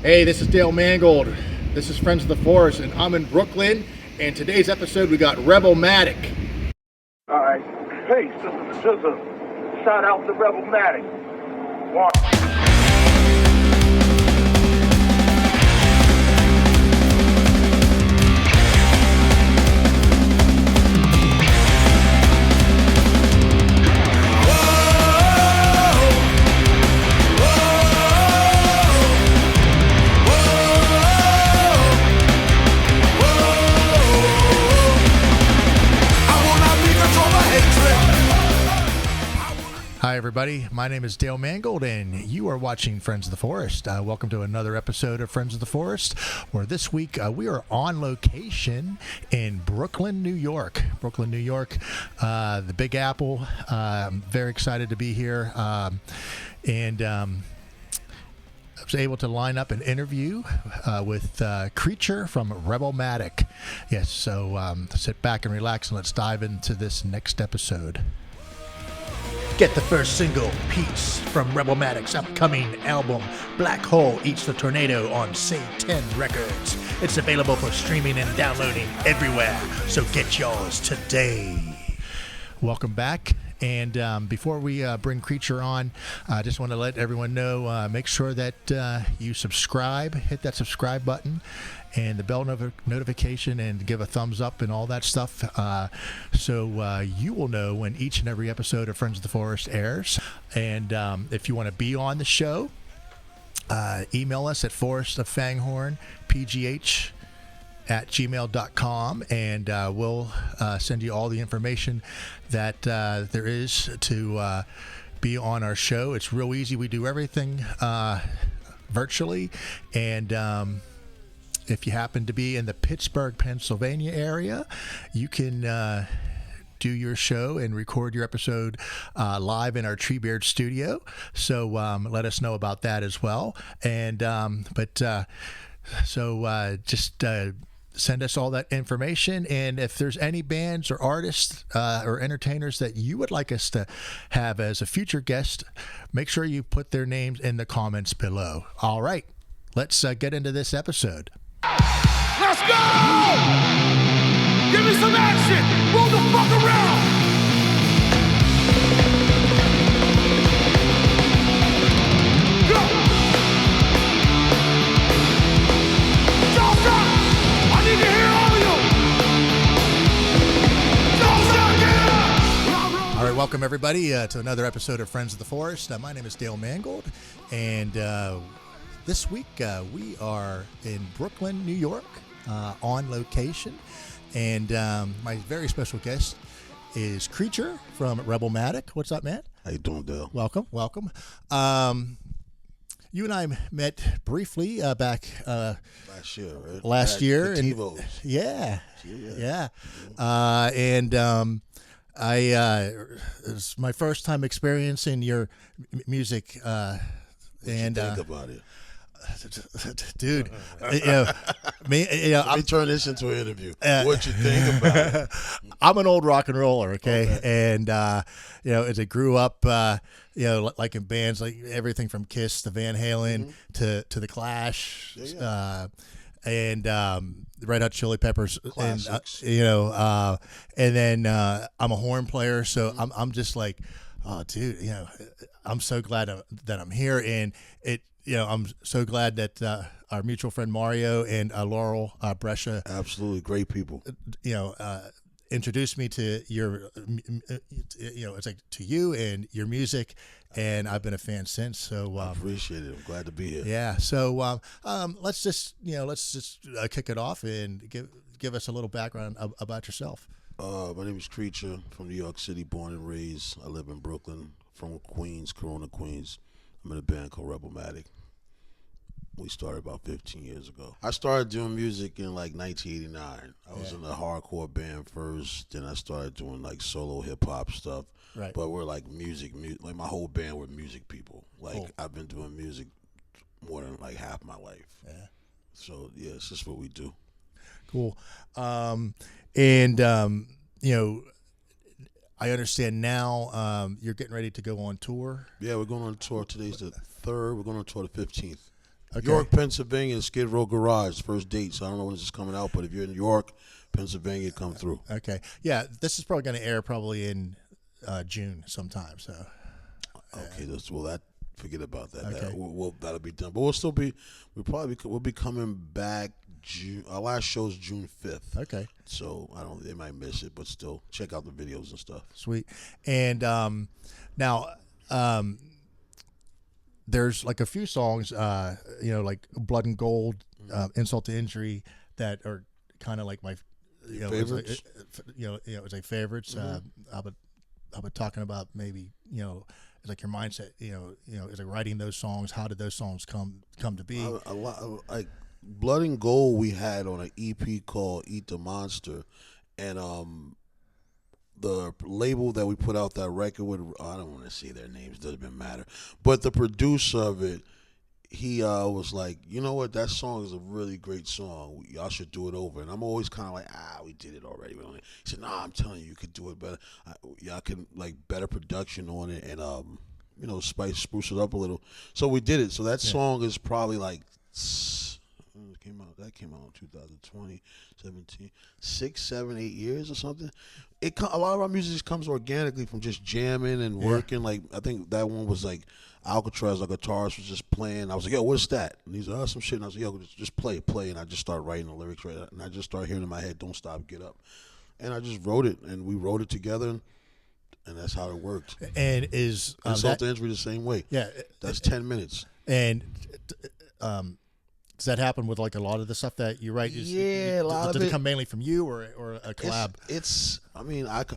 Hey, this is Dale Mangold. This is Friends of the Forest, and I'm in Brooklyn. And today's episode, we got Rebelmatic. All right. Hey, Sister Scissor. Shout out to Rebelmatic. One. Hi, everybody. My name is Dale Mangold, and you are watching Friends of the Forest. Welcome to another episode of Friends of the Forest, where this week we are on location in Brooklyn, New York. Brooklyn, New York, the Big Apple. I'm very excited to be here. And I was able to line up an interview with Creature from Rebelmatic. Yes, so sit back and relax, and let's dive into this next episode. Get the first single, Peace, from Rebelmatic's upcoming album, Black Hole Eats the Tornado, on Say 10 Records. It's available for streaming and downloading everywhere, so get yours today. Welcome back. And before we bring Creature on, I just want to let everyone know, make sure that you subscribe, hit that subscribe button and the bell notification, and give a thumbs up and all that stuff, so you will know when each and every episode of Friends of the Forest airs. And if you want to be on the show, email us at Forrest Of FangHorn, PGH, at gmail.com, and we'll send you all the information that there is to be on our show. It's real easy. We do everything virtually, and if you happen to be in the Pittsburgh, Pennsylvania area, you can do your show and record your episode live in our Treebeard studio. So let us know about that as well. And just send us all that information. And if there's any bands or artists or entertainers that you would like us to have as a future guest, make sure you put their names in the comments below. All right, let's get into this episode. Let's go! Give me some action! Move the fuck around! Go! Joseph! I need to hear all of you! Joseph, get up! All right, welcome everybody to another episode of Friends of the Forest. My name is Dale Mangold, and this week we are in Brooklyn, New York, on location, and my very special guest is Creature from Rebelmatic. What's up, man? How you doing, Dale? Welcome. You and I met briefly back Last year, right? last year, and Cativos. yeah. It was my first time experiencing your music, What and you think about it? dude, Let me turn this into an interview. What you think about it? I'm an old rock and roller, okay? And as I grew up, like in bands, like everything from Kiss to Van Halen to the Clash, and Red Hot Chili Peppers, Classics. and then I'm a horn player, so I'm just like, oh, dude, I'm so glad that I'm here, and I'm so glad that our mutual friend Mario and Laurel Brescia, Absolutely great people. introduced me to your, it's like to you and your music, and I've been a fan since. So I appreciate it. I'm glad to be here. yeah. So let's just kick it off and give us a little background about yourself. My name is Creature from New York City, born and raised. I live in Brooklyn, from Queens, Corona, Queens. I'm in a band called Rebelmatic. We started about 15 years ago. I started doing music in like 1989. I was in a hardcore band first, then I started doing like solo hip hop stuff. Right. But we're like music, like my whole band were music people. Like Cool. I've been doing music more than like half my life. Yeah. So yeah, it's just what we do. Cool. I understand now you're getting ready to go on tour. Yeah, we're going on tour. Today's the 3rd. We're going on tour the 15th. Okay. York, Pennsylvania, Skid Row Garage, first date. So I don't know when this is coming out, but if you're in York, Pennsylvania, come through. Okay. Yeah, this is probably going to air probably in June sometime. So. Okay, forget about that. Okay. That'll be done. But we'll be coming back. Our last show's June 5th. Okay. So they might miss it, but still check out the videos and stuff. Sweet. And now there's like a few songs, like Blood and Gold, Insult to Injury, that are kind of like my favorites. It's like favorites. I've been talking about maybe it's like your mindset. Is like writing those songs. How did those songs come to be? A lot like Blood and Gold we had on an EP called Eat the Monster, and the label that we put out that record with, I don't want to say their names, doesn't even matter, but the producer of it, he was like, you know what, that song is a really great song, y'all should do it over. And I'm always kind of like, we did it already. He said, nah, I'm telling you could do it better. Y'all can like better production on it and spruce it up a little. So we did it. So that song is probably like that came out in 2020, 17, 6, 7, 8 years or something. A lot of our music comes organically from just jamming and working. Like I think that one was like Alcatraz, our guitarist, was just playing. I was like, yo, what's that? And he's like, some shit. And I was like, yo, just play. And I just started writing the lyrics right, and I just started hearing in my head, don't stop, get up. And I just wrote it, and we wrote it together, and that's how it worked. And is Insult to Injury the same way? Yeah, that's 10 minutes. And does that happen with like a lot of the stuff that you write? A lot of it. Does it come mainly from you or a collab?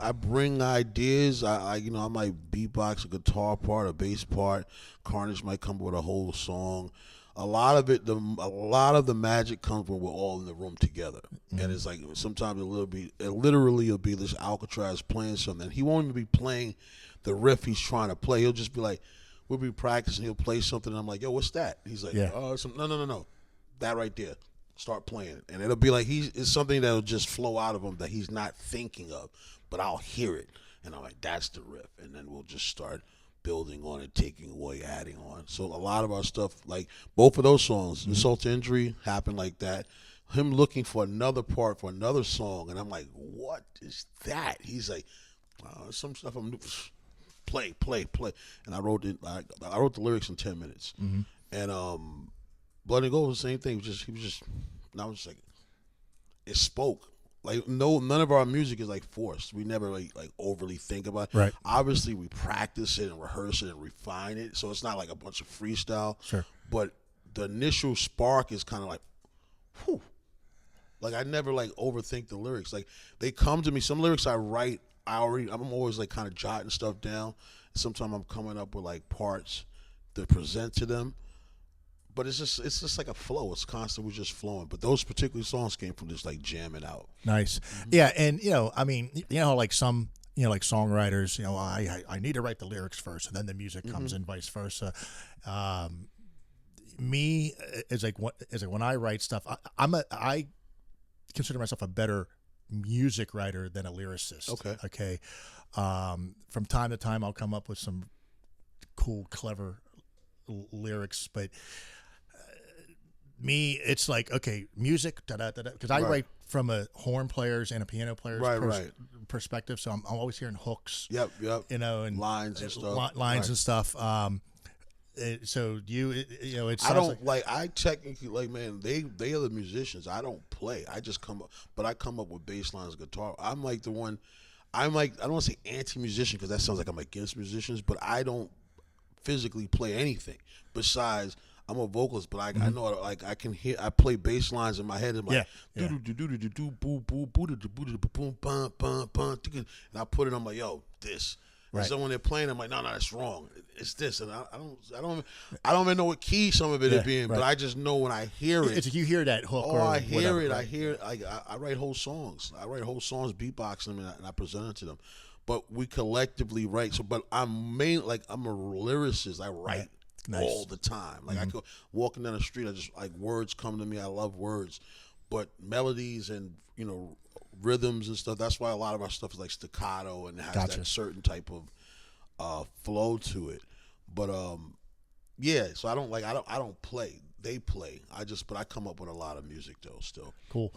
I bring ideas. I might beatbox a guitar part, a bass part. Carnage might come up with a whole song. A lot of the magic comes when we're all in the room together, and it's like sometimes it'll be this Alcatraz playing something. He won't even be playing the riff he's trying to play. He'll just be like, we'll be practicing. He'll play something, and I'm like, yo, what's that? He's like, no. That right there, start playing it. And it'll be like it's something that'll just flow out of him that he's not thinking of, but I'll hear it, and I'm like, that's the riff, and then we'll just start building on it, taking away, adding on. So a lot of our stuff, like both of those songs, Insult to Injury happened like that. Him looking for another part for another song, and I'm like, what is that? He's like, some stuff I'm play, and I wrote it. I wrote the lyrics in 10 minutes, and Blood and Gold was the same thing. I was like, it spoke. Like none of our music is like forced. We never like overly think about it. Right. Obviously, we practice it and rehearse it and refine it, so it's not like a bunch of freestyle. Sure. But the initial spark is kind of like, whew. Like I never like overthink the lyrics. Like they come to me. Some lyrics I write, I'm always like kind of jotting stuff down. Sometimes I'm coming up with like parts to present to them. But it's just like a flow. It's constantly just flowing. But those particular songs came from just like jamming out. Nice. Yeah, and like some like songwriters, I need to write the lyrics first, and then the music comes in, vice versa. Me is like when I write stuff, I consider myself a better music writer than a lyricist. Okay. From time to time, I'll come up with some cool, clever lyrics, but me, it's like, okay, music, because I write from a horn player's and a piano player's perspective, so I'm always hearing hooks. Yep. And lines and stuff. And stuff. So it's. I don't like. I technically like, man. They are the musicians. I don't play. I just come up, but I come up with bass lines, guitar. I'm like the one. I'm like, I don't want to say anti-musician because that sounds like I'm against musicians, but I don't physically play anything besides. I'm a vocalist, but I know like I can hear. I play bass lines in my head. I'm like, and I put it. I'm like, yo, this. And so when they're playing, I'm like, no, that's wrong. It's this, and I don't even know what key some of it is being, but I just know when I hear it. It's you hear that hook. Oh, I hear it. I hear. I write whole songs. I write whole songs, beatbox them, and I present it to them. But we collectively write. So, but I'm I'm a lyricist. I write. Nice. All the time. Like I go walking down the street, I just like words come to me. I love words, but melodies and rhythms and stuff. That's why a lot of our stuff is like staccato and has that certain type of flow to it. But so I don't play. they play. But I come up with a lot of music though. Still Cool.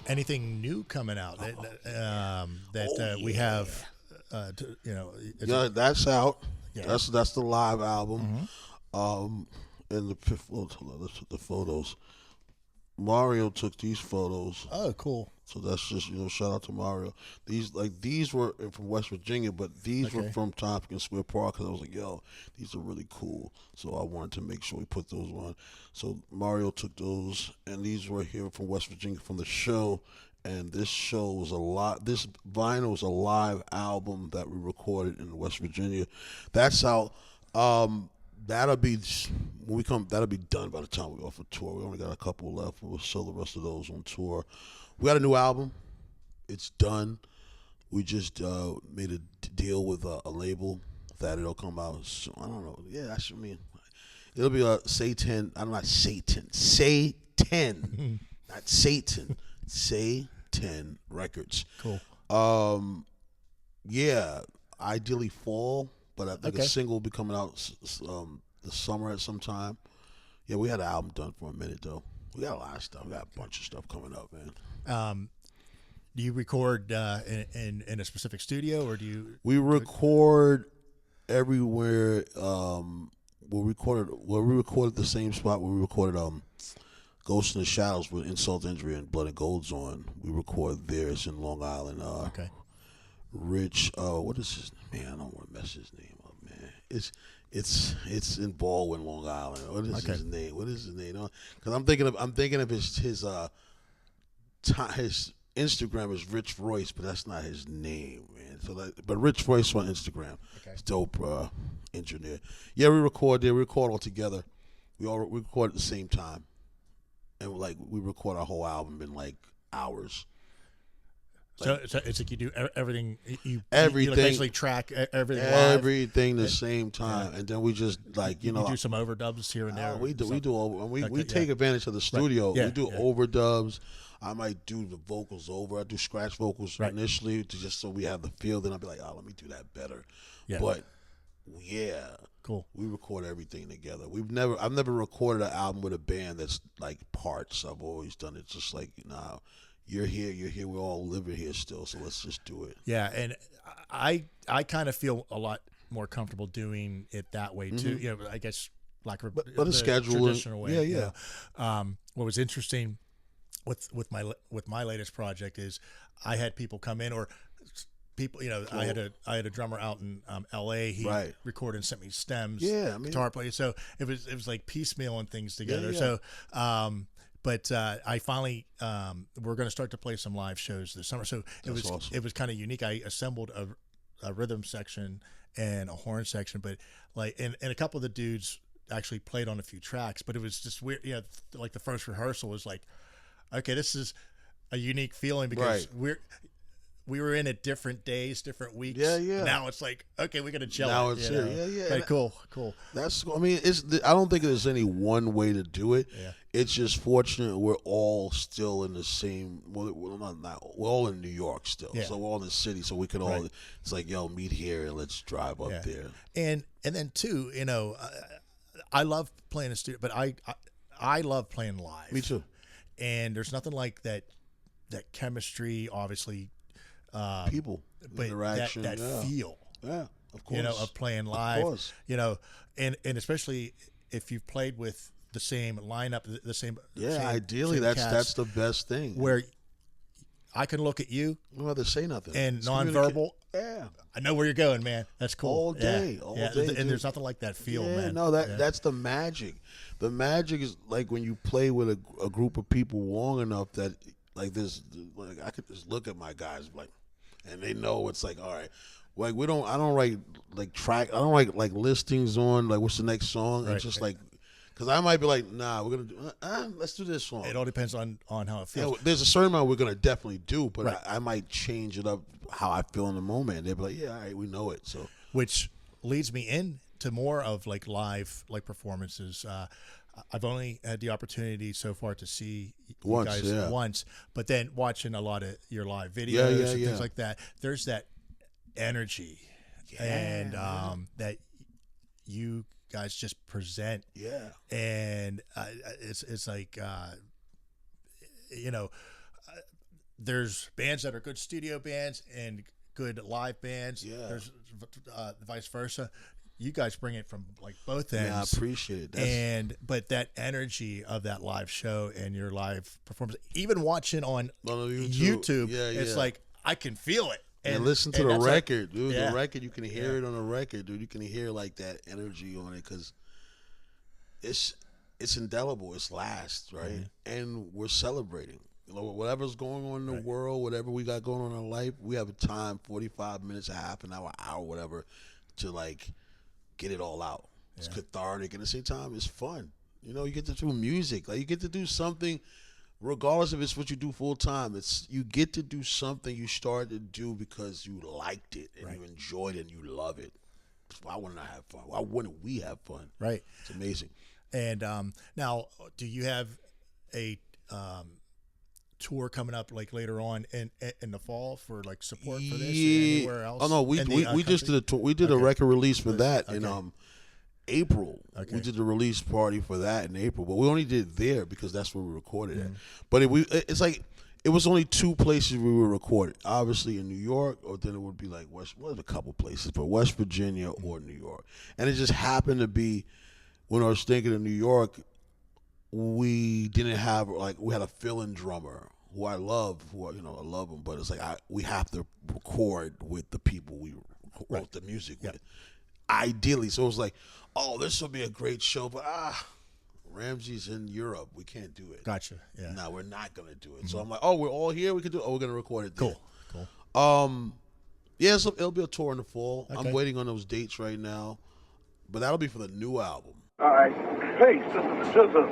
Anything new coming out that we have? Yeah, that's out. Yeah. That's the live album. And let's put the photos. Mario took these photos. Oh, cool. So that's just, shout out to Mario. These were from West Virginia, but these were from Tompkins Square Park, because I was like, yo, these are really cool. So I wanted to make sure we put those on. So Mario took those, and these were here from West Virginia from the show. And this show was this vinyl was a live album that we recorded in West Virginia. That's out. That'll be done by the time we're off a tour. We only got a couple left. We'll sell the rest of those on tour. We got a new album. It's done. We just made a deal with a label that it'll come out. So, I don't know. Yeah, it'll be Satan. I'm not Satan. Satan, not Satan. Satan Records. Cool. Yeah. Ideally fall, but I think a single will be coming out this summer at some time. Yeah, we had an album done for a minute though. We got a lot of stuff. We got a bunch of stuff coming up, man. Do you record in a specific studio, or do you? We record everywhere. We recorded the same spot where we recorded Ghost in the Shadows with Insult, Injury, and Blood and Gold's on. We record there. It's in Long Island. Okay. Rich, what is his name? Man, I don't want to mess his name up, man. It's in Baldwin, Long Island. What is his name? What is his name? Because I'm thinking of his Instagram is Rich Royce, but that's not his name, man. But Rich Royce on Instagram. Okay. It's dope engineer. Yeah, we record there. We record all together. We record at the same time, and we record our whole album in hours. So it's like you do everything. You everything. You track everything. Everything live. The same time, and then we just you do some overdubs here and there. We do over. We take advantage of the studio. Right. Yeah, we do overdubs. I might do the vocals over. I do scratch vocals initially just so we have the feel. Then I'll be like, oh, let me do that better. Yeah. But yeah, cool. We record everything together. I've never recorded an album with a band that's like parts. I've always done it just like You're here. We're all living here still, so let's just do it. Yeah, and I kind of feel a lot more comfortable doing it that way too. Mm-hmm. I guess like but a schedule, traditional way. Yeah. What was interesting with my latest project is I had people come in, or people. Cool. I had a drummer out in L.A. He recorded and sent me stems. Yeah, guitar player. So it was like piecemealing things together. Yeah. So. But I finally we're going to start to play some live shows this summer. So awesome. It was kind of unique. I assembled a rhythm section and a horn section, but and a couple of the dudes actually played on a few tracks. But it was just weird. Like the first rehearsal was like, okay, this is a unique feeling because we were in it different days, different weeks. Yeah. Now it's like, okay, we got to gel. Now it's here. Yeah. Okay, cool. That's. I mean, I don't think there's any one way to do it. Yeah. It's just fortunate we're all still in the same. Well, we're all in New York still, so we're all in the city, so we can all. It's like, yo, meet here and let's drive up there. And then too, I love playing a studio, but I love playing live. Me too. And there's nothing like that chemistry, obviously. People, but interaction, that feel, of course, of playing live, of course. And especially if you've played with the same lineup, the same. Ideally, same that's the best thing. Where I can look at you, we don't have to say nothing, and nonverbal. Yeah, I know where you're going, man. That's cool. All day, and there's nothing like that feel, man. No, that's the magic. The magic is like when you play with a group of people long enough that I could just look at my guys and they know it's like, all right, Like I don't write like track. I don't write like listings on like what's the next song. Right. It's just like because I might be like, nah, we're gonna do. Let's do this song. It all depends on how it feels. Yeah, there's a certain amount we're gonna definitely do, but Right. I might change it up how I feel in the moment. They'll be like, yeah, all right, we know it. So Which leads me into more of like live like performances. I've only had the opportunity so far to see you guys once, but then watching a lot of your live videos and things like that. There's that energy and that you guys just present. Yeah. And it's like there's bands that are good studio bands and good live bands. Yeah. There's vice versa. You guys bring it from like both ends. Yeah, I appreciate it. But that energy of that live show and your live performance, even watching on YouTube, it's like I can feel it. And listen to the record, dude. Yeah. The record, you can hear it on the record, dude. You can hear like that energy on it because it's indelible. It's last, right? Mm-hmm. And we're celebrating. Whatever's going on in the world, whatever we got going on in life, we have a time, 45 minutes, a half an hour, whatever, to like get it all out. It's cathartic, and at the same time, it's fun. You know, you get to do music. Like you get to do something, regardless if it's what you do full time. You get to do something you started to do because you liked it and you enjoyed it and you love it. Why wouldn't I have fun? Why wouldn't we have fun? Right. It's amazing. And now, do you have a tour coming up like later on in the fall for like support for this or anywhere else? Oh no, we just did a tour. We did a record release for that in April. Okay. We did the release party for that in April, but we only did it there because that's where we recorded it. But it's like it was only two places we were recorded. Obviously in New York, or then it would be like a couple places, but West Virginia or New York. And it just happened to be when I was thinking of New York, we didn't have we had a fill-in drummer who I love, I love him, but it's like we have to record with the people we wrote the music with, ideally. So it was like, oh, this will be a great show, but Ramsey's in Europe, we can't do it. Gotcha. Yeah. No, we're not gonna do it. So I'm like, oh, we're all here, we can do it. Oh, we're gonna record it there. Cool. Yeah, so it'll be a tour in the fall. Okay. I'm waiting on those dates right now, but that'll be for the new album. All right. Hey, sister,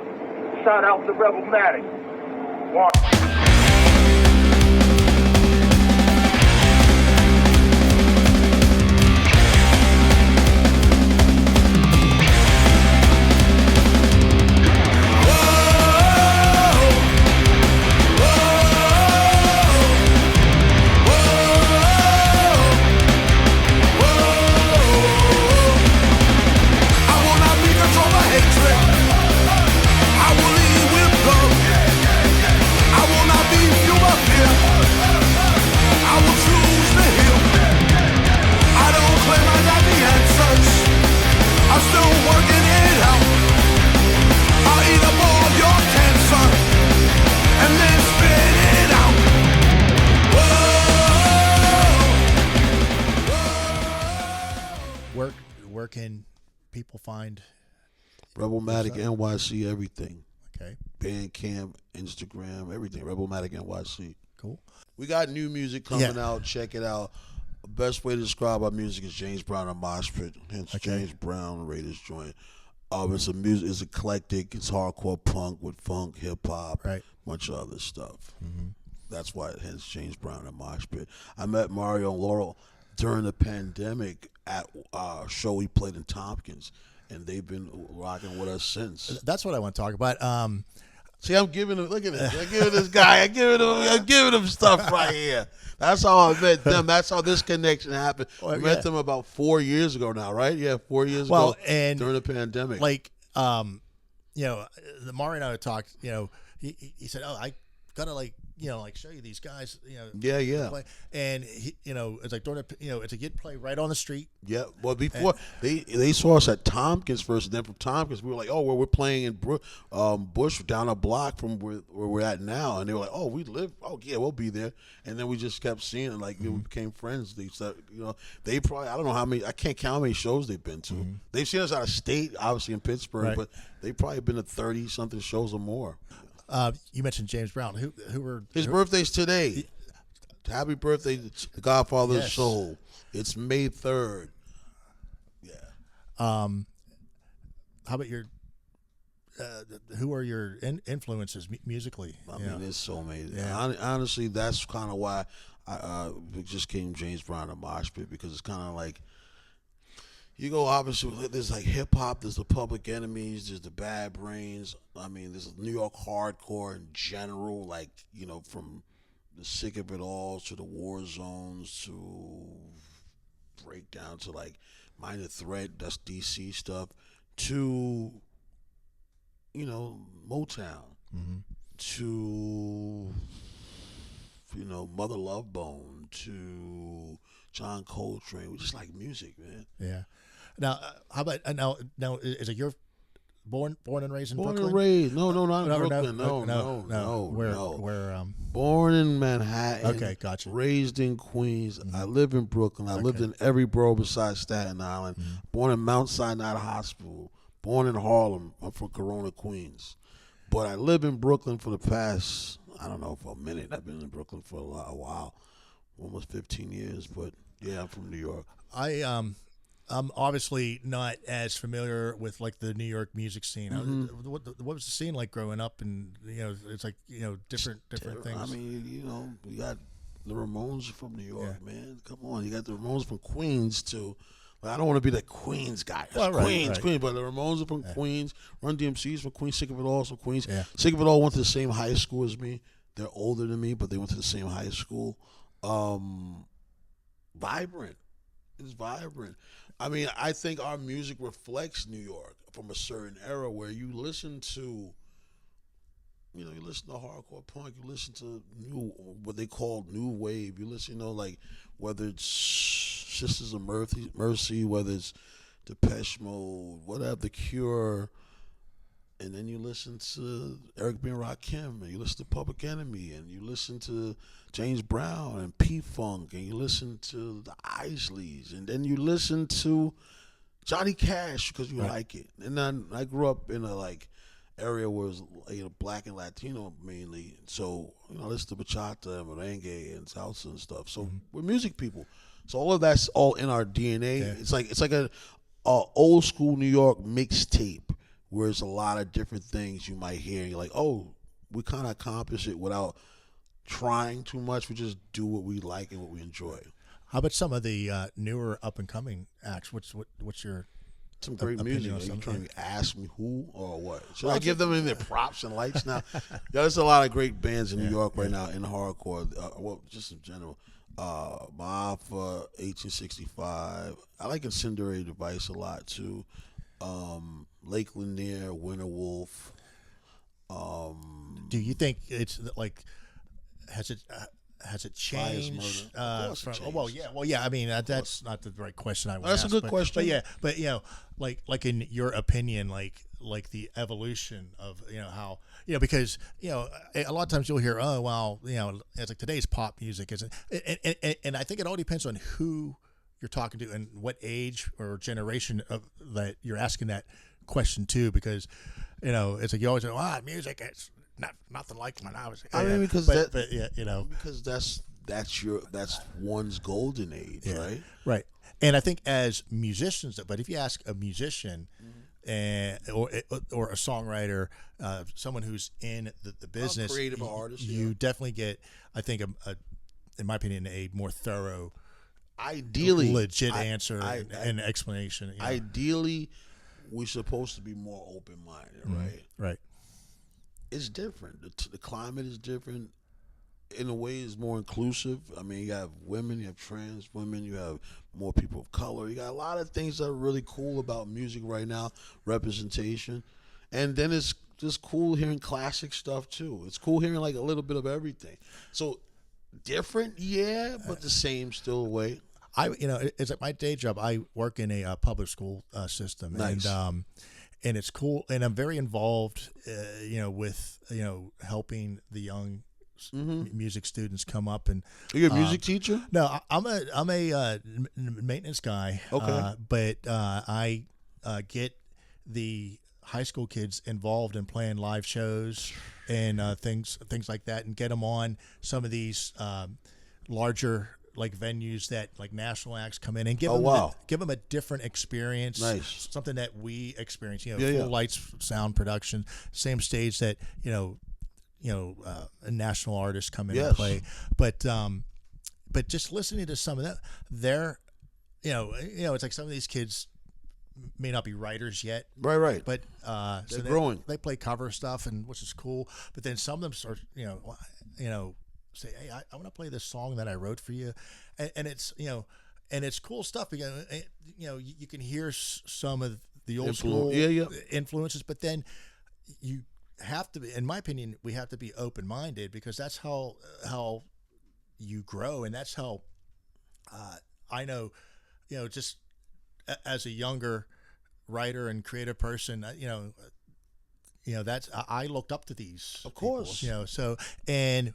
shout out to Rebelmatic. Where can people find Rebelmatic NYC, everything. Okay. Bandcamp, Instagram, everything. Rebelmatic NYC. Cool. We got new music coming out. Check it out. The best way to describe our music is James Brown and Mosh Pit. Hence James Brown Raiders joint. It's eclectic. It's hardcore punk with funk, hip hop, bunch of other stuff. Mm-hmm. That's why it hence James Brown and Mosh Pit. I met Mario and Laurel during the pandemic at a show we played in Tompkins, and they've been rocking with us since. That's what I want to talk about. See, I'm giving him. Look at this. I'm giving this guy. I'm giving him stuff right here. That's how I met them. That's how this connection happened. We met them about 4 years ago now, right? Yeah, 4 years ago. And during the pandemic, the Mario and I talked. He said, "Oh, I gotta show you these guys." Play. And he, it's like during it's a kid play right on the street. Yeah. Well, before they saw us at Tompkins first, and then from Tompkins we were like, oh, well, we're playing in Bush down a block from where we're at now, and they were like, oh, we live. Oh, yeah, we'll be there. And then we just kept seeing it, we became friends. They said, they probably, I don't know how many, I can't count how many shows they've been to. Mm-hmm. They've seen us out of state, obviously in Pittsburgh, but they've probably been to 30 something shows or more. You mentioned James Brown. Who were his birthday's today? Happy birthday, the Godfather of Yes. Soul. It's May 3rd. Yeah. How about your? Who are your influences musically? I mean, there's so many. Yeah. Honestly, that's kind of why I just came James Brown and Mosh Pit, because it's kind of like, you go, obviously, there's like hip hop, there's the Public Enemies, there's the Bad Brains. I mean, there's New York hardcore in general, like, you know, from the Sick of It All to the War Zones to breakdown to like Minor Threat, that's DC stuff, to, you know, Motown, to, you know, Mother Love Bone, to John Coltrane. We just like music, man. Yeah. Now, how about now? Is it your born and raised in Born Brooklyn? and raised. No, not in Brooklyn. No. Where? Born in Manhattan. Okay, gotcha. Raised in Queens. I live in Brooklyn. I lived in every borough besides Staten Island. Born in Mount Sinai Hospital. Born in Harlem. I'm from Corona, Queens. But I live in Brooklyn for the past, I don't know, for a minute. I've been in Brooklyn for a while. Almost 15 years. But yeah, I'm from New York. I'm obviously not as familiar with like the New York music scene. What was the scene like growing up? And you know, it's like, you know, different things. I mean, you know, you got the Ramones from New York, man. Come on, you got the Ramones from Queens too. Like, I don't want to be that Queens guy. Well, Queens, right. Queens, but the Ramones are from Queens. Run DMC's from Queens. Sick of It All from Queens. Yeah. Sick of It All went to the same high school as me. They're older than me, but they went to the same high school. Vibrant. It's vibrant. I mean, I think our music reflects New York from a certain era where you listen to, you know, you listen to hardcore punk, you listen to what they call new wave, you listen, you know, like whether it's Sisters of Mercy, whether it's Depeche Mode, whatever, The Cure, and then you listen to Eric B. and Rakim, and you listen to Public Enemy, and you listen to James Brown and P-Funk, and you listen to the Isleys, and then you listen to Johnny Cash because you like it. And then I grew up in a like area where it was, you know, black and Latino mainly, so, you know, I listen to bachata and merengue and salsa and stuff. So we're music people. So all of that's all in our DNA. Yeah. It's like a old school New York mixtape, where there's a lot of different things you might hear, and you're like, oh, we kind of accomplish it without trying too much. We just do what we like and what we enjoy. How about some of the newer up and coming acts? What's your some great music? Are you trying to ask me who or what? Should I give them in their props and lights now? Yeah, there's a lot of great bands in New York right now in hardcore. Well, just in general. Maafa, 1865. I like Incendiary Device a lot too. Lake Lanier, Winter Wolf. Do you think it's like has it changed? Well, yeah. I mean, that's not the right question I would ask. That's a good question. But you know, like in your opinion, like the evolution of, you know, how, you know, because, you know, a lot of times you'll hear, oh well, you know, it's like today's pop music isn't, and I think it all depends on who you're talking to and what age or generation of that you're asking that question to, because, you know, it's like you always say, music, it's nothing like when I was. I mean, because you know, because that's one's golden age, right? Right. And I think as musicians, but if you ask a musician, or a songwriter, someone who's in the business, creative artist, you definitely get, I think, in my opinion, a more thorough, ideally legit answer and explanation. You know? Ideally, we're supposed to be more open-minded, right? Right. It's different. The climate is different. In a way, it's more inclusive. I mean, you have women, you have trans women, you have more people of color. You got a lot of things that are really cool about music right now, representation. And then it's just cool hearing classic stuff too. It's cool hearing like a little bit of everything. So different, yeah, but the same still way. It's like my day job. I work in a public school system, nice. And it's cool, and I'm very involved, with helping the young music students come up. And are you a music teacher? No, I'm a maintenance guy. Okay, but I get the high school kids involved in playing live shows and things like that, and get them on some of these larger like venues that like national acts come in and give them a different experience. Nice. Something that we experience, Yeah, full lights, sound production, same stage that a national artist come in and play. But just listening to some of that, they're it's like some of these kids may not be writers yet, right, but they're growing. They play cover stuff, and which is cool. But then some of them start say, hey, I want to play this song that I wrote for you, and it's and it's cool stuff because you can hear some of the old school influences, but then you have to be, in my opinion, we have to be open-minded, because that's how you grow, and that's how I know, just as a younger writer and creative person, that's I looked up to these, of course, people, so and.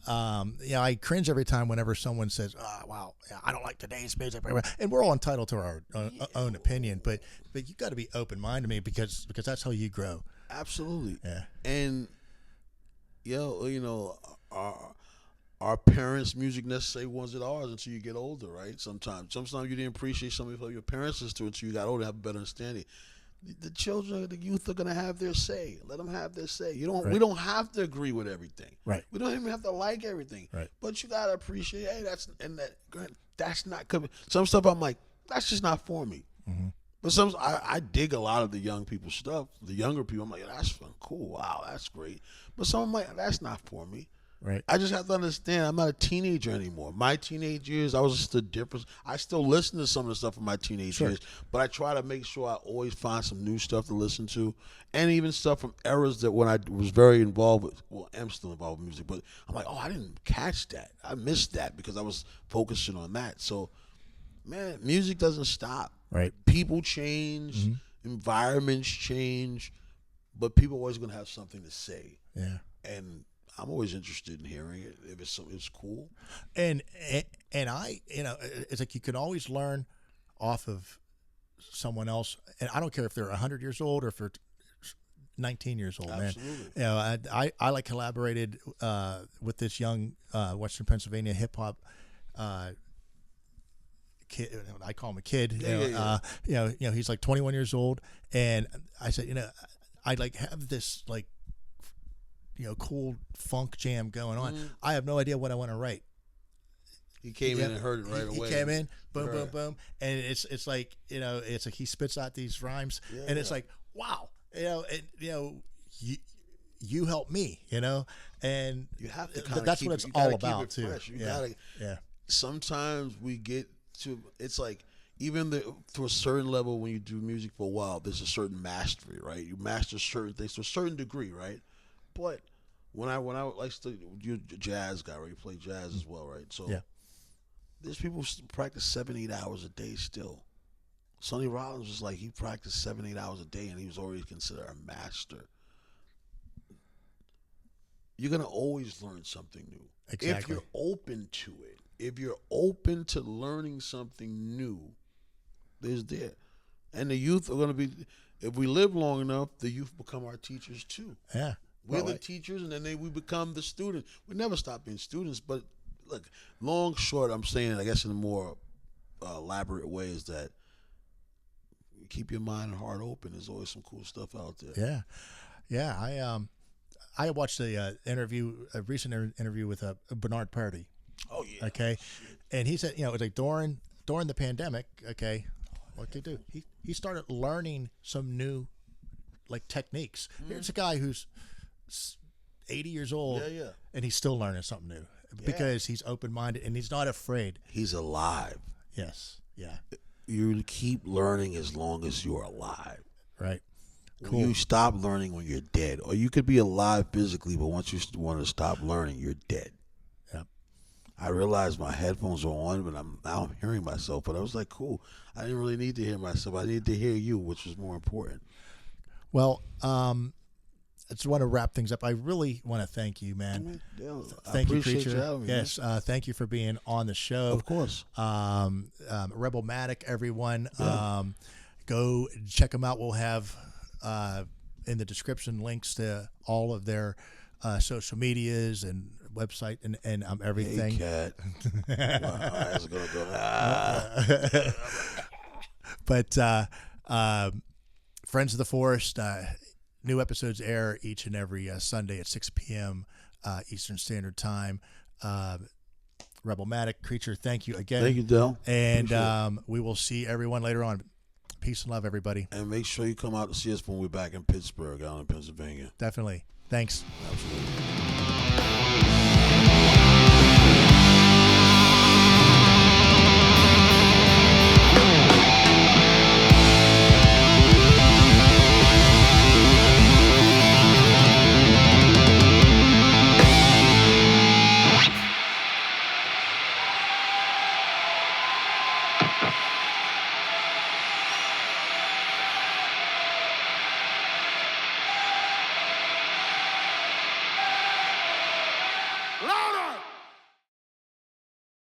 I cringe every time whenever someone says, "Oh, wow, I don't like today's music," and we're all entitled to our own opinion, but you got to be open minded to me because that's how you grow. Absolutely. Yeah. And our parents' music necessarily wasn't ours until you get older, right? Sometimes you didn't appreciate some of your parents' to until you got older, have a better understanding. The children, the youth are going to have their say. Let them have their say. We don't have to agree with everything. Right. We don't even have to like everything. Right. But you got to appreciate, hey, that's not coming. Some stuff I'm like, that's just not for me. Mm-hmm. But I dig a lot of the young people's stuff. The younger people, I'm like, that's fun, cool, wow, that's great. But some I'm like, that's not for me. Right. I just have to understand I'm not a teenager anymore. My teenage years, I was just a different. I still listen to some of the stuff from my teenage years, but I try to make sure I always find some new stuff to listen to, and even stuff from eras that when I was very involved with. Well, I'm still involved with music, but I'm like, I didn't catch that. I missed that because I was focusing on that. So, man, music doesn't stop. Right. People change, environments change, but people are always going to have something to say. Yeah. And I'm always interested in hearing it if it's cool. And I, it's like you can always learn off of someone else, and I don't care if they're 100 years old or if they're 19 years old. Absolutely. Man. I like collaborated with this young Western Pennsylvania hip hop kid. I call him a kid. He's like 21 years old, and I said, I'd like have this like cool funk jam going on. Mm-hmm. I have no idea what I want to write. He came in and heard it right away. He came in, boom, boom, boom, and it's like it's like he spits out these rhymes, and it's like, wow, you help me, and you have to. That's what it's all about too. You gotta. Sometimes we get to. It's like even to a certain level when you do music for a while, there's a certain mastery, right? You master certain things to a certain degree, right? But when I like to, you're a jazz guy, right? You play jazz as well, right? So there's people who practice 7-8 hours a day still. Sonny Rollins was like, he practiced 7-8 hours a day, and he was already considered a master. You're gonna always learn something new. Exactly. If you're open to it. If you're open to learning something new, there's there. And the youth are gonna be. If we live long enough, the youth become our teachers too. Yeah. We're the teachers, and then we become the students. We never stop being students, but look, long, short, I'm saying it, I guess in a more elaborate way, is that you keep your mind and heart open. There's always some cool stuff out there. Yeah. I watched a recent interview with Bernard Purdy. Oh, yeah. Okay. And he said, it's like during the pandemic, okay, what did he do? He started learning some new like techniques. Here's a guy who's 80 years old, and he's still learning something new because he's open-minded and he's not afraid. He's alive. Yes. Yeah. You keep learning as long as you're alive. Right. Cool. You stop learning when you're dead, or you could be alive physically, but once you want to stop learning, you're dead. Yep. I realized my headphones are on, but I'm hearing myself. But I was like, cool. I didn't really need to hear myself. I needed to hear you, which was more important. Well, I just want to wrap things up. I really want to thank you, man. Thank you, Creature. Yes, thank you for being on the show. Of course. Rebelmatic, everyone. Yeah. Go check them out. We'll have in the description links to all of their social medias and website and everything. Hey, cat. My eyes are going to go, But Friends of the Forest, new episodes air each and every Sunday at 6 p.m. Eastern Standard Time. Rebelmatic, Creature, thank you again. Thank you, Del. And we will see everyone later on. Peace and love, everybody. And make sure you come out to see us when we're back in Pittsburgh, out in Pennsylvania. Definitely. Thanks. Absolutely.